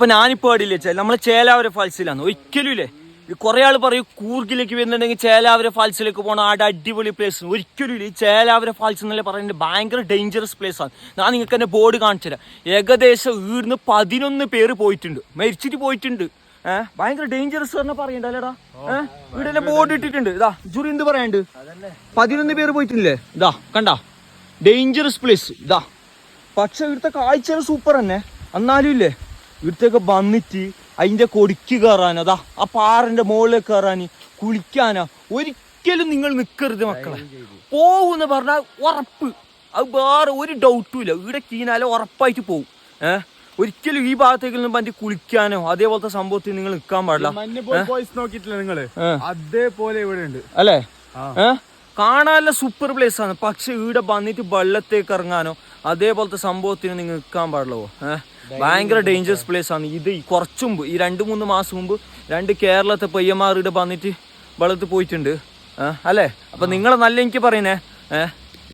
ഇപ്പൊ ഞാനിപ്പോ പാടില്ലേ നമ്മളെ ചേലാവര ഫാൾസിലാണ് ഒരിക്കലും ഇല്ലേ. കുറെ ആൾ പറയും കൂർഗിലേക്ക് വരുന്നുണ്ടെങ്കിൽ ചേലാവര ഫാൾസിലേക്ക് പോകണം, ആടെ അടിപൊളി പ്ലേസ്. ഒരിക്കലും ഇല്ല. ഈ ചേലാവര ഫാൾസ് എന്നല്ലേ പറയുന്നത് ഭയങ്കര ഡേഞ്ചറസ് പ്ലേസ് ആണ്. ഞാൻ നിങ്ങൾക്ക് എന്നെ ബോർഡ് കാണിച്ചു തരാം. ഏകദേശം ഈടുന്ന് 11 പേര് പോയിട്ടുണ്ട്, മരിച്ചിട്ട് പോയിട്ടുണ്ട്. ഭയങ്കര ഡേഞ്ചറസ് പറഞ്ഞാൽ പറയണ്ടല്ലേടാ. ഇവിടെ ബോർഡ് ഇട്ടിട്ടുണ്ട്. ഇതാ ജുറി എന്ത് പറയാണ്ട് 11 പേര് പോയിട്ടില്ലേ. ഇതാ കണ്ടാ, ഡേഞ്ചറസ് പ്ലേസ് ഇതാ. പക്ഷെ ഇവിടുത്തെ കാഴ്ചകൾ സൂപ്പർ തന്നെ. എന്നാലും ഇല്ലേ ഇവിടത്തേക്ക് വന്നിട്ട് അതിന്റെ കൊടിക്ക് കയറാനോ, അതാ ആ പാറിന്റെ മുകളിലേക്ക് കയറാന്, കുളിക്കാനോ ഒരിക്കലും നിങ്ങൾ നിൽക്കരുത് മക്കളെ. പോവെന്ന് പറഞ്ഞാൽ ഉറപ്പ്, അത് വേറെ ഒരു ഡൗട്ടും ഇല്ല. ഇവിടെ കീനാലോ ഉറപ്പായിട്ട് പോവും. ഒരിക്കലും ഈ ഭാഗത്തേക്കൊന്നും പറ്റി കുളിക്കാനോ അതേപോലത്തെ സംഭവത്തിൽ നിങ്ങൾ നിൽക്കാൻ പാടില്ല. നോക്കിയിട്ടില്ല നിങ്ങള്, അതേപോലെ ഇവിടെ ഉണ്ട് അല്ലേ. കാണാനുള്ള സൂപ്പർ പ്ലേസ് ആണ്. പക്ഷെ ഇവിടെ വന്നിട്ട് വെള്ളത്തേക്ക് ഇറങ്ങാനോ അതേപോലത്തെ സംഭവത്തിന് നിങ്ങൾ നിൽക്കാൻ പാടില്ലോ. ഭയങ്കര ഡേഞ്ചറസ് പ്ലേസ് ആണ് ഇത്. കുറച്ചു മുമ്പ് ഈ 2-3 മാസം മുമ്പ് 2 കേരളത്തെ പയ്യന്മാർ ഇവിടെ വന്നിട്ട് വെള്ളത്തിൽ പോയിട്ടുണ്ട്. അല്ലേ. അപ്പൊ നിങ്ങളെ നല്ല എനിക്ക് പറയുന്നേ